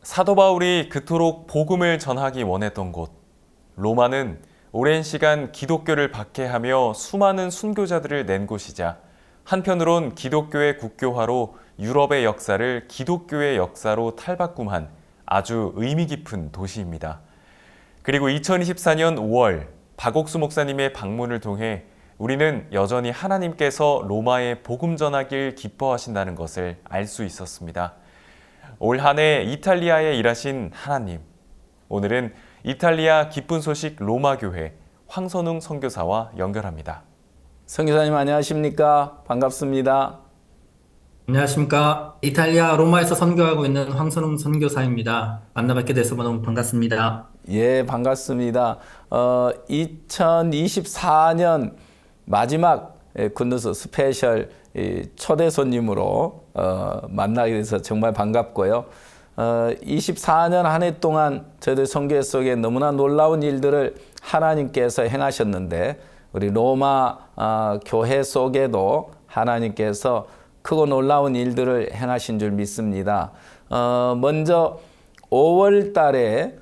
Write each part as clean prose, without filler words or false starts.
사도 바울이 그토록 복음을 전하기 원했던 곳, 로마는 오랜 시간 기독교를 박해하며 수많은 순교자들을 낸 곳이자 한편으론 기독교의 국교화로 유럽의 역사를 기독교의 역사로 탈바꿈한 아주 의미 깊은 도시입니다. 그리고 2024년 5월 박옥수 목사님의 방문을 통해 우리는 여전히 하나님께서 로마에 복음 전하길 기뻐하신다는 것을 알 수 있었습니다. 올 한 해 이탈리아에 일하신 하나님. 오늘은 이탈리아 기쁜 소식 로마 교회 황선웅 선교사와 연결합니다. 선교사님 안녕하십니까? 반갑습니다. 안녕하십니까. 이탈리아 로마에서 선교하고 있는 황선웅 선교사입니다. 만나뵙게 돼서 너무 반갑습니다. 예, 반갑습니다. 2024년 마지막 굿뉴스 스페셜 초대 손님으로 만나게 돼서 정말 반갑고요. 24년 한 해 동안 저희들 선교 속에 너무나 놀라운 일들을 하나님께서 행하셨는데 우리 로마 교회 속에도 하나님께서 크고 놀라운 일들을 행하신 줄 믿습니다. 먼저 5월 달에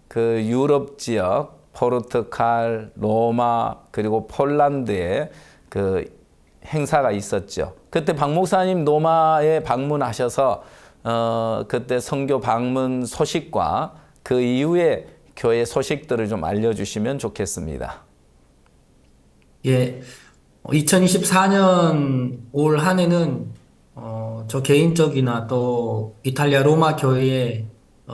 그 유럽 지역, 포르투갈, 로마, 그리고 폴란드에 그 행사가 있었죠. 그때 박 목사님 로마에 방문하셔서 그때 선교 방문 소식과 그 이후에 교회 소식들을 좀 알려주시면 좋겠습니다. 예, 2024년 올 한 해는 저 개인적이나 또 이탈리아 로마 교회에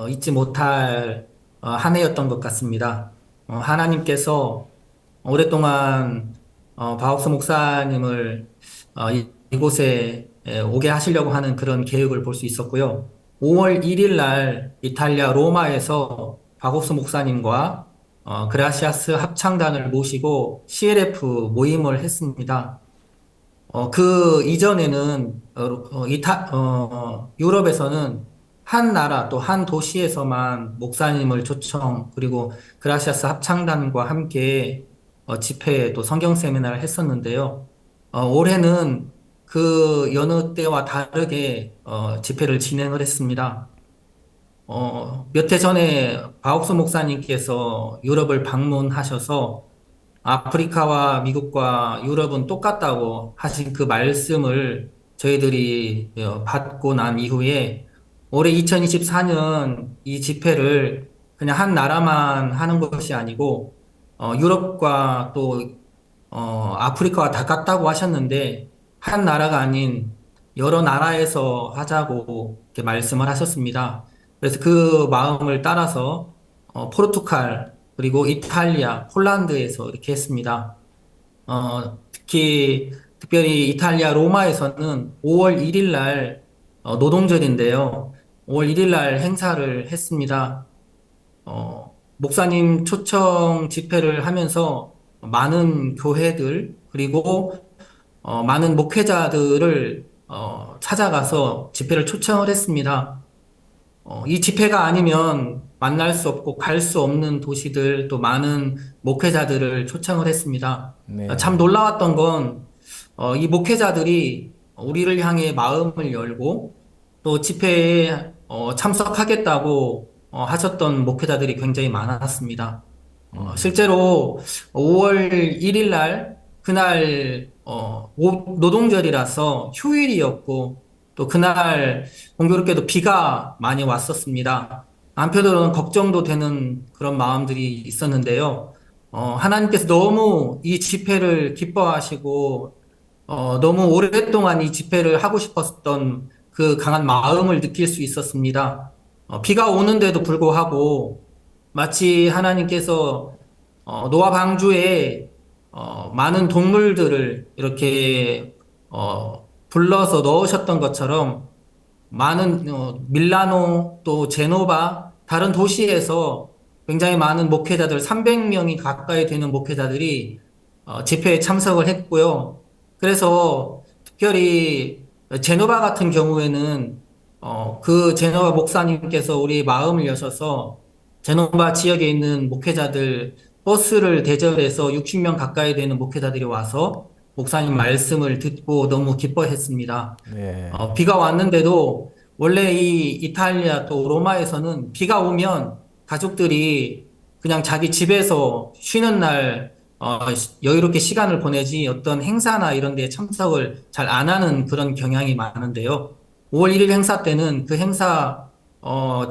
잊지 못할 한 해였던 것 같습니다. 하나님께서 오랫동안 바옥스 목사님을 이곳에 오게 하시려고 하는 그런 계획을 볼 수 있었고요. 5월 1일 날 이탈리아 로마에서 바옥스 목사님과 그라시아스 합창단을 모시고 CLF 모임을 했습니다. 그 이전에는 유럽에서는 한 나라 또 한 도시에서만 목사님을 초청 그리고 그라시아스 합창단과 함께 집회 또 성경 세미나를 했었는데요. 올해는 그 여느 때와 다르게 집회를 진행을 했습니다. 몇 해 전에 바옥스 목사님께서 유럽을 방문하셔서 아프리카와 미국과 유럽은 똑같다고 하신 그 말씀을 저희들이 받고 난 이후에 올해 2024년 이 집회를 그냥 한 나라만 하는 것이 아니고 유럽과 또 아프리카와 다 같다고 하셨는데 한 나라가 아닌 여러 나라에서 하자고 이렇게 말씀을 하셨습니다. 그래서 그 마음을 따라서 포르투갈 그리고 이탈리아, 폴란드에서 이렇게 했습니다. 특별히 이탈리아 로마에서는 5월 1일 날 노동절인데요. 5월 1일 날 행사를 했습니다. 목사님 초청 집회를 하면서 많은 교회들 그리고 많은 목회자들을 찾아가서 집회를 초청을 했습니다. 이 집회가 아니면 만날 수 없고 갈 수 없는 도시들 또 많은 목회자들을 초청을 했습니다. 참 네. 놀라웠던 건, 이 목회자들이 우리를 향해 마음을 열고 또 집회에 참석하겠다고 하셨던 목회자들이 굉장히 많았습니다. 실제로 5월 1일 날, 그날, 노동절이라서 휴일이었고, 또 그날 공교롭게도 비가 많이 왔었습니다. 한편으로는 걱정도 되는 그런 마음들이 있었는데요. 하나님께서 너무 이 집회를 기뻐하시고, 너무 오랫동안 이 집회를 하고 싶었던 그 강한 마음을 느낄 수 있었습니다. 비가 오는데도 불구하고 마치 하나님께서 노아 방주에 많은 동물들을 이렇게 불러서 넣으셨던 것처럼 많은 밀라노 또 제노바 다른 도시에서 굉장히 많은 목회자들 300명이 가까이 되는 목회자들이 집회에 참석을 했고요. 그래서 특별히 제노바 같은 경우에는 그 제노바 목사님께서 우리 마음을 여셔서 제노바 지역에 있는 목회자들 버스를 대절해서 60명 가까이 되는 목회자들이 와서 목사님 말씀을 듣고 너무 기뻐했습니다. 네. 비가 왔는데도 원래 이 이탈리아 또 로마에서는 비가 오면 가족들이 그냥 자기 집에서 쉬는 날 여유롭게 시간을 보내지 어떤 행사나 이런 데에 참석을 잘 안 하는 그런 경향이 많은데요. 5월 1일 행사 때는 그 행사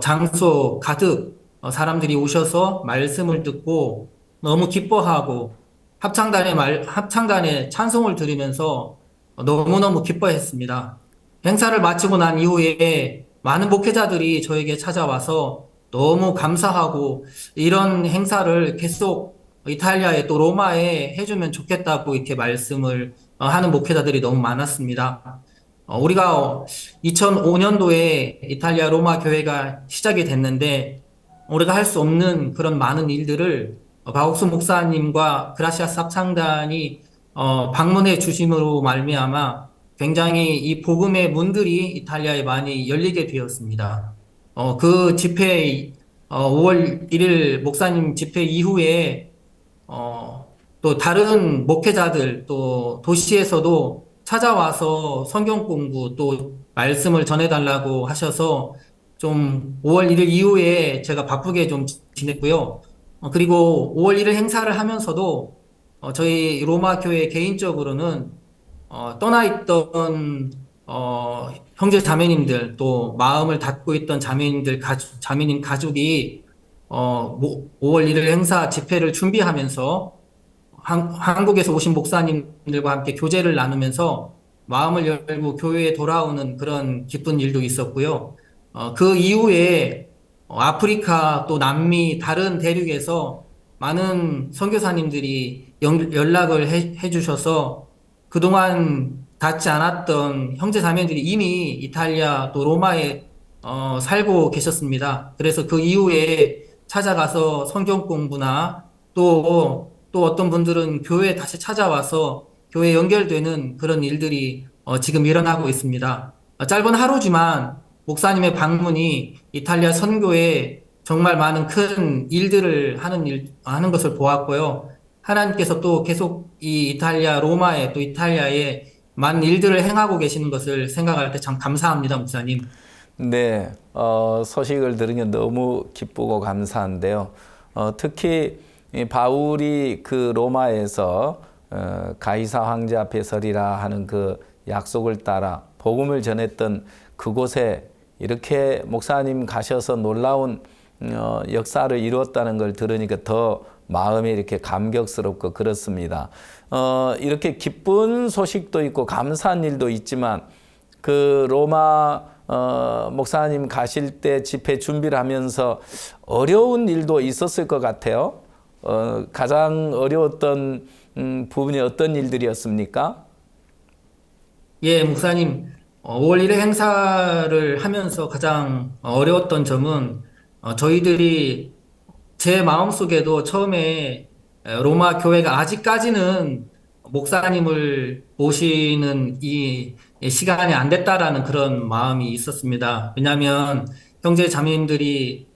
장소 가득 사람들이 오셔서 말씀을 듣고 너무 기뻐하고 합창단의 찬송을 들으면서 너무너무 기뻐했습니다. 행사를 마치고 난 이후에 많은 목회자들이 저에게 찾아와서 너무 감사하고 이런 행사를 계속 이탈리아에 또 로마에 해주면 좋겠다고 이렇게 말씀을 하는 목회자들이 너무 많았습니다. 우리가 2005년도에 이탈리아 로마 교회가 시작이 됐는데 우리가 할 수 없는 그런 많은 일들을 박옥수 목사님과 그라시아스 합창단이 방문해 주심으로 말미암아 굉장히 이 복음의 문들이 이탈리아에 많이 열리게 되었습니다. 그 집회, 5월 1일 목사님 집회 이후에 또 다른 목회자들 또 도시에서도 찾아와서 성경 공부 또 말씀을 전해달라고 하셔서 좀 5월 1일 이후에 제가 바쁘게 좀 지냈고요. 그리고 5월 1일 행사를 하면서도 저희 로마 교회 개인적으로는 떠나 있던 형제 자매님들 또 마음을 닫고 있던 자매님 가족이 5월 1일 행사 집회를 준비하면서 한국에서 오신 목사님들과 함께 교제를 나누면서 마음을 열고 교회에 돌아오는 그런 기쁜 일도 있었고요. 그 이후에 아프리카 또 남미 다른 대륙에서 많은 선교사님들이 연락을 해주셔서 그동안 닿지 않았던 형제 자매들이 이미 이탈리아 또 로마에 살고 계셨습니다. 그래서 그 이후에 찾아가서 성경 공부나 또 어떤 분들은 교회에 다시 찾아와서 교회에 연결되는 그런 일들이 지금 일어나고 있습니다. 짧은 하루지만 목사님의 방문이 이탈리아 선교에 정말 많은 큰 일들을 하는 것을 보았고요. 하나님께서 또 계속 이 이탈리아 로마에 또 이탈리아에 많은 일들을 행하고 계시는 것을 생각할 때 참 감사합니다, 목사님. 네, 소식을 들은 게 너무 기쁘고 감사한데요. 특히 이 바울이 그 로마에서 가이사 황제 앞에 서리라 하는 그 약속을 따라 복음을 전했던 그곳에 이렇게 목사님 가셔서 놀라운 역사를 이루었다는 걸 들으니까 더 마음이 이렇게 감격스럽고 그렇습니다. 이렇게 기쁜 소식도 있고 감사한 일도 있지만 그 로마 목사님 가실 때 집회 준비를 하면서 어려운 일도 있었을 것 같아요. 가장 어려웠던 부분이 어떤 일들이었습니까? 예, 목사님. 5월 1일 행사를 하면서 가장 어려웠던 점은 저희들이 제 마음속에도 처음에 로마 교회가 아직까지는 목사님을 모시는 이 시간이 안 됐다라는 그런 마음이 있었습니다. 왜냐하면 형제 자매님들이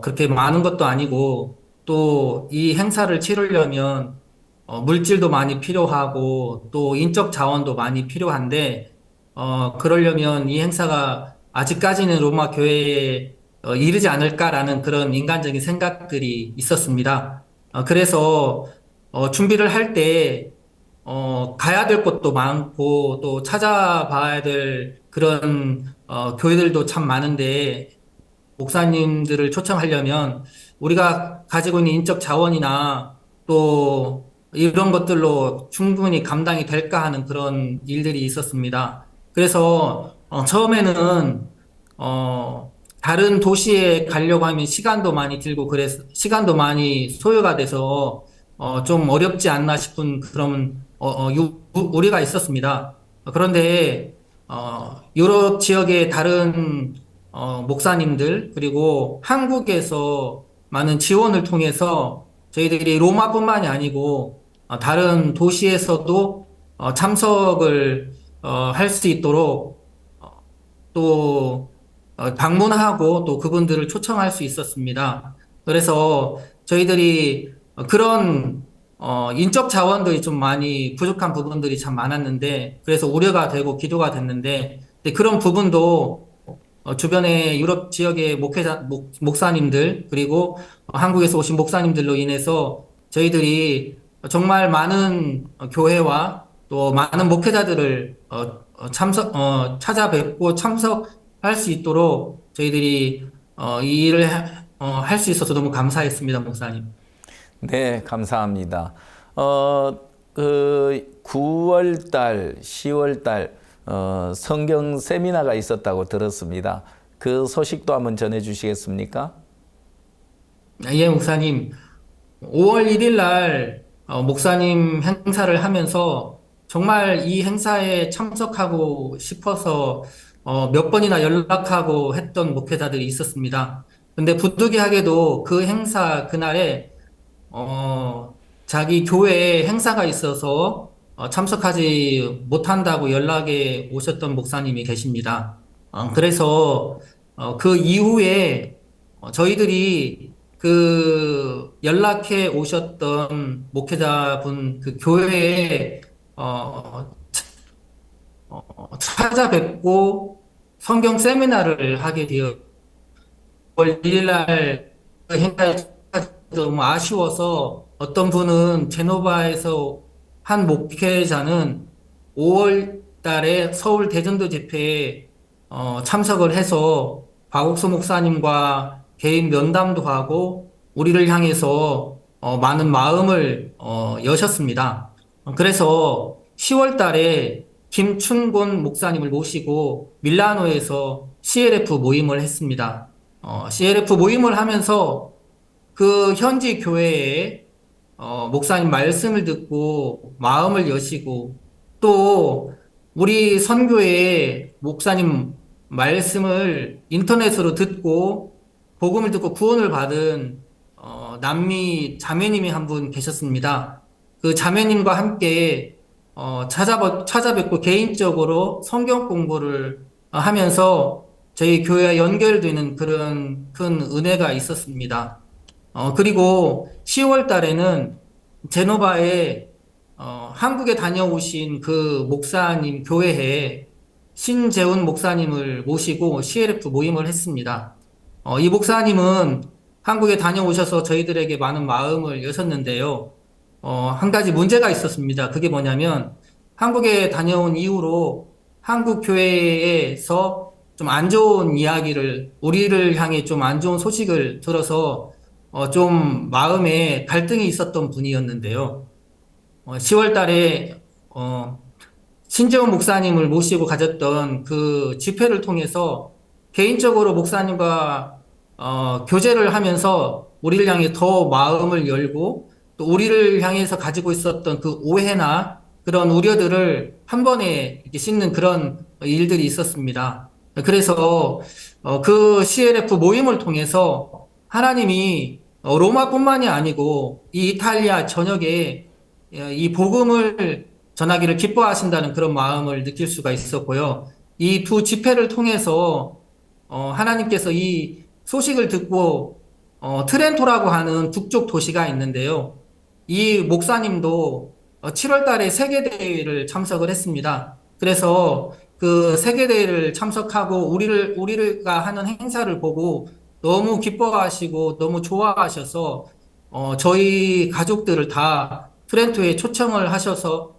그렇게 많은 것도 아니고 또 이 행사를 치르려면 물질도 많이 필요하고 또 인적 자원도 많이 필요한데 그러려면 이 행사가 아직까지는 로마 교회에 이르지 않을까라는 그런 인간적인 생각들이 있었습니다. 그래서 준비를 할 때 가야 될 곳도 많고 또 찾아봐야 될 그런 교회들도 참 많은데 목사님들을 초청하려면 우리가 가지고 있는 인적 자원이나 또 이런 것들로 충분히 감당이 될까 하는 그런 일들이 있었습니다. 그래서 처음에는 다른 도시에 가려고 하면 시간도 많이 들고 그래서 시간도 많이 소요가 돼서 좀 어렵지 않나 싶은 그런 우려가 있었습니다. 그런데 유럽 지역의 다른 목사님들 그리고 한국에서 많은 지원을 통해서 저희들이 로마뿐만이 아니고 다른 도시에서도 참석을 할 수 있도록 또 방문하고 또 그분들을 초청할 수 있었습니다. 그래서 저희들이 그런 인적 자원들이 좀 많이 부족한 부분들이 참 많았는데 그래서 우려가 되고 기도가 됐는데 근데 그런 부분도 주변의 유럽 지역의 목사님들, 그리고 한국에서 오신 목사님들로 인해서 저희들이 정말 많은 교회와 또 많은 목회자들을 찾아뵙고 참석할 수 있도록 저희들이 이 일을 할 수 있어서 너무 감사했습니다, 목사님. 네, 감사합니다. 그 9월 달, 10월 달 성경 세미나가 있었다고 들었습니다. 그 소식도 한번 전해 주시겠습니까? 예, 목사님. 5월 1일 날 목사님 행사를 하면서 정말 이 행사에 참석하고 싶어서 몇 번이나 연락하고 했던 목회자들이 있었습니다. 근데 부득이하게도 그 행사 그날에 자기 교회에 행사가 있어서 참석하지 못한다고 연락에 오셨던 목사님이 계십니다. 그래서 그 이후에 저희들이 그 연락해 오셨던 목회자분 그 교회에 찾아뵙고 성경 세미나를 하게 되어 5월 1일 날그 행사에 너무 아쉬워서 어떤 분은 제노바에서 한 목회자는 5월 달에 서울 대전도 집회에 참석을 해서 박옥수 목사님과 개인 면담도 하고 우리를 향해서 많은 마음을 여셨습니다. 그래서 10월 달에 김춘곤 목사님을 모시고 밀라노에서 CLF 모임을 했습니다. CLF 모임을 하면서 그 현지 교회에 목사님 말씀을 듣고 마음을 여시고 또 우리 선교회에 목사님 말씀을 인터넷으로 듣고 복음을 듣고 구원을 받은 남미 자매님이 한 분 계셨습니다. 그 자매님과 함께 찾아뵙고 개인적으로 성경 공부를 하면서 저희 교회와 연결되는 그런 큰 은혜가 있었습니다. 그리고 10월 달에는 제노바에 한국에 다녀오신 그 목사님 교회에 신재훈 목사님을 모시고 CLF 모임을 했습니다. 이 목사님은 한국에 다녀오셔서 저희들에게 많은 마음을 여셨는데요. 한 가지 문제가 있었습니다. 그게 뭐냐면 한국에 다녀온 이후로 한국 교회에서 좀 안 좋은 이야기를, 우리를 향해 좀 안 좋은 소식을 들어서 좀 마음에 갈등이 있었던 분이었는데요. 10월 달에 신재원 목사님을 모시고 가졌던 그 집회를 통해서 개인적으로 목사님과 교제를 하면서 우리를 향해 더 마음을 열고 또 우리를 향해서 가지고 있었던 그 오해나 그런 우려들을 한 번에 이렇게 씻는 그런 일들이 있었습니다. 그래서 그 CLF 모임을 통해서 하나님이 로마뿐만이 아니고 이 이탈리아 전역에 이 복음을 전하기를 기뻐하신다는 그런 마음을 느낄 수가 있었고요. 이 두 집회를 통해서 하나님께서 이 소식을 듣고 트렌토라고 하는 북쪽 도시가 있는데요. 이 목사님도 7월 달에 세계대회를 참석을 했습니다. 그래서 그 세계대회를 참석하고 우리가 하는 행사를 보고 너무 기뻐하시고 너무 좋아하셔서 저희 가족들을 다 트렌토에 초청을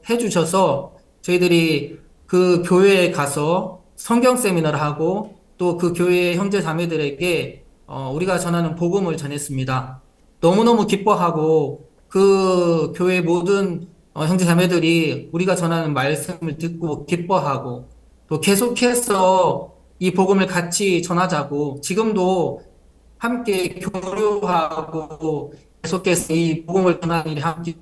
해주셔서 저희들이 그 교회에 가서 성경 세미나를 하고 또 그 교회 형제 자매들에게 우리가 전하는 복음을 전했습니다. 너무너무 기뻐하고 그 교회 모든 형제 자매들이 우리가 전하는 말씀을 듣고 기뻐하고 또 계속해서 이 복음을 같이 전하자고 지금도 함께 교류하고 계속해서 이 복음을 전하는 일에 함께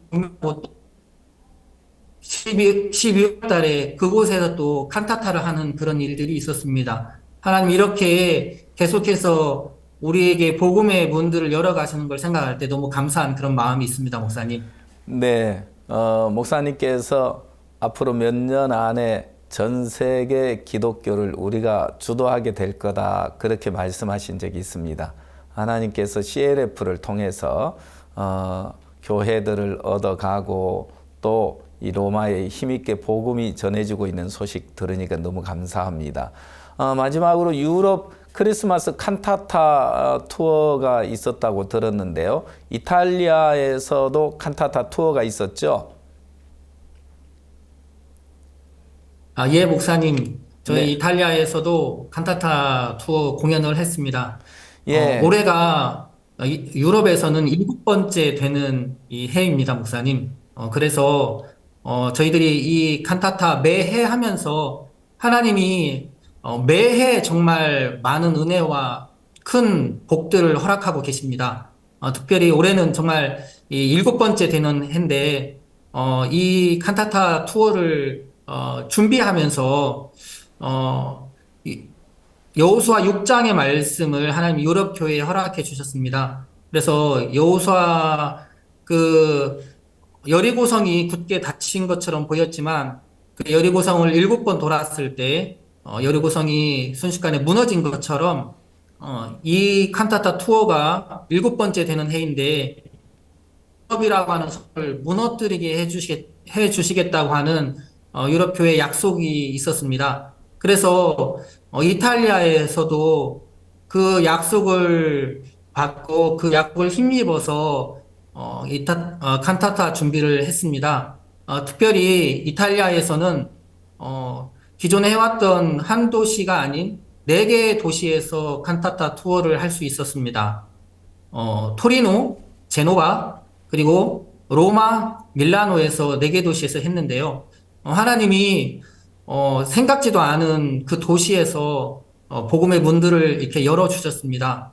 12월 달에 그곳에서 또 칸타타를 하는 그런 일들이 있었습니다. 하나님 이렇게 계속해서 우리에게 복음의 문들을 열어가시는 걸 생각할 때 너무 감사한 그런 마음이 있습니다, 목사님. 네, 목사님께서 앞으로 몇 년 안에 전 세계 기독교를 우리가 주도하게 될 거다 그렇게 말씀하신 적이 있습니다. 하나님께서 CLF를 통해서 교회들을 얻어가고 또 이 로마에 힘있게 복음이 전해지고 있는 소식 들으니까 너무 감사합니다. 마지막으로 유럽 크리스마스 칸타타 투어가 있었다고 들었는데요. 이탈리아에서도 칸타타 투어가 있었죠? 예, 목사님. 저희 네. 이탈리아에서도 칸타타 투어 공연을 했습니다. 예. 올해가 유럽에서는 7번째 되는 이 해입니다, 목사님. 그래서 저희들이 이 칸타타 매해 하면서 하나님이 매해 정말 많은 은혜와 큰 복들을 허락하고 계십니다. 특별히 올해는 정말 이 7번째 되는 해인데 이 칸타타 투어를 준비하면서 어, 이 여호수아 6장의 말씀을 하나님 유럽 교회에 허락해 주셨습니다. 그래서 여호수아 그 여리고성이 굳게 닫힌 것처럼 보였지만 그 여리고성을 7번 돌았을 때 여리고성이 순식간에 무너진 것처럼 이 칸타타 투어가 7번째 되는 해인데 유럽이라고 하는 성을 무너뜨리게 해주시겠다고 하는 유럽 교회 약속이 있었습니다. 그래서 이탈리아에서도 그 약속을 받고 그 약속을 힘입어서 칸타타 준비를 했습니다. 특별히 이탈리아에서는 기존에 해왔던 한 도시가 아닌 네 개의 도시에서 칸타타 투어를 할 수 있었습니다. 토리노, 제노바, 그리고 로마, 밀라노에서 네 개 도시에서 했는데요. 하나님이 생각지도 않은 그 도시에서 복음의 문들을 이렇게 열어주셨습니다.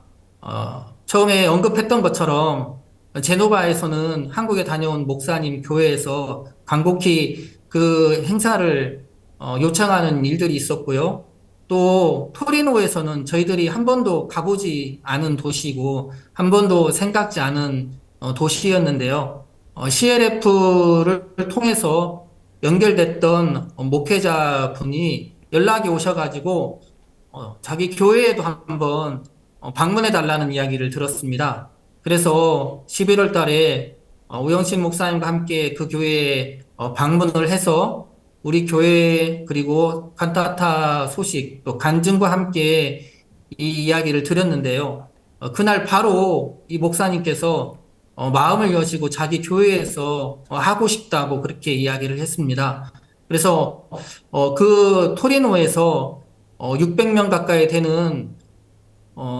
처음에 언급했던 것처럼 제노바에서는 한국에 다녀온 목사님 교회에서 간곡히 그 행사를 요청하는 일들이 있었고요. 또 토리노에서는 저희들이 한 번도 가보지 않은 도시고 한 번도 생각지 않은 도시였는데요. CLF를 통해서 연결됐던 목회자분이 연락이 오셔가지고 자기 교회에도 한번 방문해 달라는 이야기를 들었습니다. 그래서 11월 달에 오영신 목사님과 함께 그 교회에 방문을 해서 우리 교회 그리고 칸타타 소식 또 간증과 함께 이 이야기를 드렸는데요. 그날 바로 이 목사님께서 마음을 여시고 자기 교회에서 하고 싶다고 그렇게 이야기를 했습니다. 그래서 그 토리노에서 600명 가까이 되는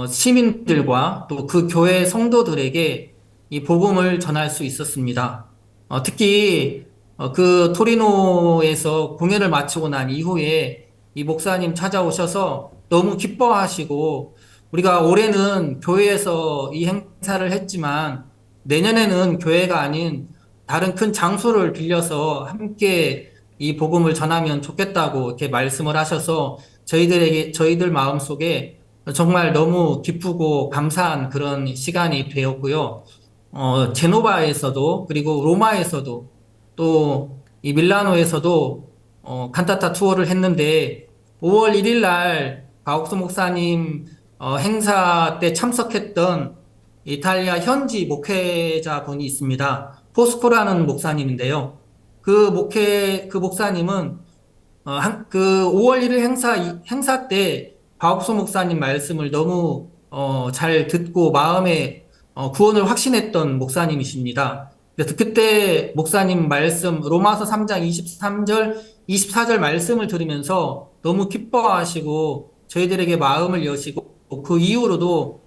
시민들과 또 그 교회 성도들에게 이 복음을 전할 수 있었습니다. 특히 그 토리노에서 공연을 마치고 난 이후에 이 목사님 찾아오셔서 너무 기뻐하시고 우리가 올해는 교회에서 이 행사를 했지만 내년에는 교회가 아닌 다른 큰 장소를 빌려서 함께 이 복음을 전하면 좋겠다고 이렇게 말씀을 하셔서 저희들 마음속에 정말 너무 기쁘고 감사한 그런 시간이 되었고요. 제노바에서도 그리고 로마에서도 또 이 밀라노에서도 칸타타 투어를 했는데 5월 1일 날 바옥수 목사님 행사 때 참석했던 이탈리아 현지 목회자분이 있습니다. 포스코라는 목사님인데요. 그 목사님은 그 5월 1일 행사 때 바옥소 목사님 말씀을 너무 잘 듣고 마음에 구원을 확신했던 목사님이십니다. 그래서 그때 목사님 말씀 로마서 3장 23절, 24절 말씀을 들으면서 너무 기뻐하시고 저희들에게 마음을 여시고 그 이후로도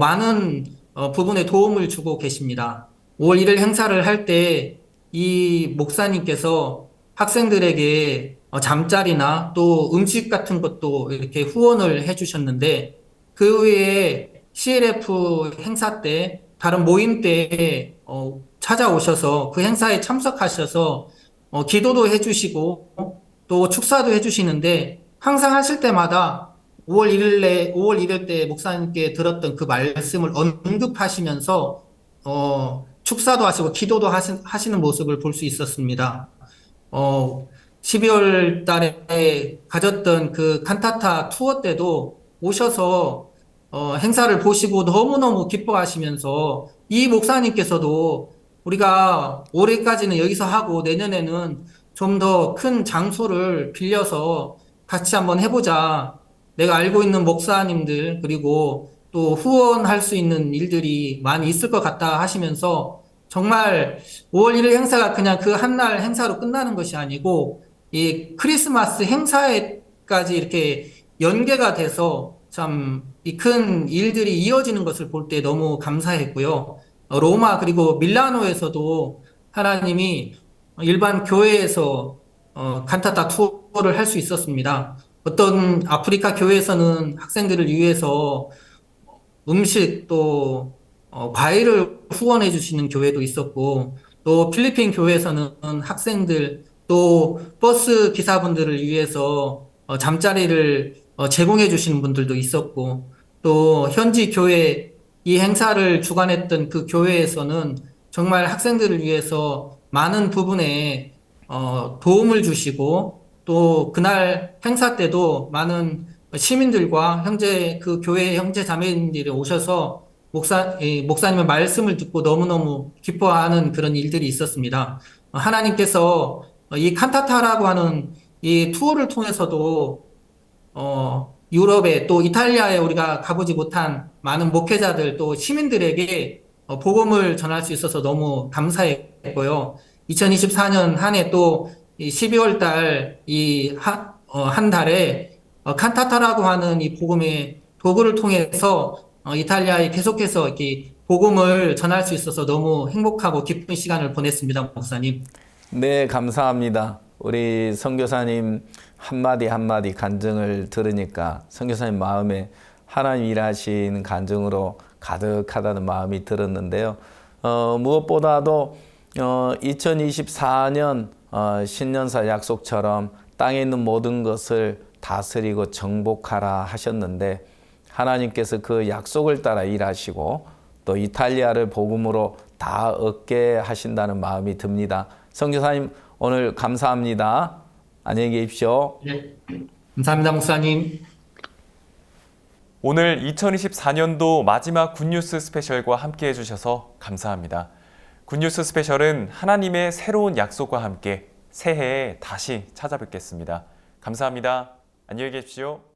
많은 부분에 도움을 주고 계십니다. 5월 1일 행사를 할 때 이 목사님께서 학생들에게 잠자리나 또 음식 같은 것도 이렇게 후원을 해주셨는데 그 외에 CLF 행사 때 다른 모임 때 찾아오셔서 그 행사에 참석하셔서 기도도 해주시고 또 축사도 해주시는데 항상 하실 때마다 5월 1일 때 목사님께 들었던 그 말씀을 언급하시면서 축사도 하시고 기도도 하시는 모습을 볼 수 있었습니다. 12월 달에 가졌던 그 칸타타 투어 때도 오셔서 행사를 보시고 너무너무 기뻐하시면서 이 목사님께서도 우리가 올해까지는 여기서 하고 내년에는 좀 더 큰 장소를 빌려서 같이 한번 해보자. 내가 알고 있는 목사님들, 그리고 또 후원할 수 있는 일들이 많이 있을 것 같다 하시면서 정말 5월 1일 행사가 그냥 그 한 날 행사로 끝나는 것이 아니고 이 크리스마스 행사에까지 이렇게 연계가 돼서 참 이 큰 일들이 이어지는 것을 볼 때 너무 감사했고요. 로마 그리고 밀라노에서도 하나님이 일반 교회에서 칸타타 투어를 할 수 있었습니다. 어떤 아프리카 교회에서는 학생들을 위해서 음식 또 과일을 후원해 주시는 교회도 있었고 또 필리핀 교회에서는 학생들 또 버스 기사분들을 위해서 잠자리를 제공해 주시는 분들도 있었고 또 현지 교회 이 행사를 주관했던 그 교회에서는 정말 학생들을 위해서 많은 부분에 도움을 주시고 또 그날 행사 때도 많은 시민들과 형제, 그 교회 형제 자매님들이 오셔서 목사님의 말씀을 듣고 너무너무 기뻐하는 그런 일들이 있었습니다. 하나님께서 이 칸타타라고 하는 이 투어를 통해서도 유럽에 또 이탈리아에 우리가 가보지 못한 많은 목회자들 또 시민들에게 복음을 전할 수 있어서 너무 감사했고요. 2024년 한 해 또 12월 달 한 달에 칸타타라고 하는 이 복음의 도구를 통해서 이탈리아에 계속해서 이렇게 복음을 전할 수 있어서 너무 행복하고 기쁜 시간을 보냈습니다, 목사님. 네, 감사합니다. 우리 선교사님 한마디 한마디 간증을 들으니까 선교사님 마음에 하나님 일하신 간증으로 가득하다는 마음이 들었는데요. 무엇보다도 2024년 신년사 약속처럼 땅에 있는 모든 것을 다스리고 정복하라 하셨는데 하나님께서 그 약속을 따라 일하시고 또 이탈리아를 복음으로 다 얻게 하신다는 마음이 듭니다. 선교사님 오늘 감사합니다. 안녕히 계십시오. 네. 감사합니다, 목사님. 오늘 2024년도 마지막 굿뉴스 스페셜과 함께 해주셔서 감사합니다. 굿뉴스 스페셜은 하나님의 새로운 약속과 함께 새해에 다시 찾아뵙겠습니다. 감사합니다. 안녕히 계십시오.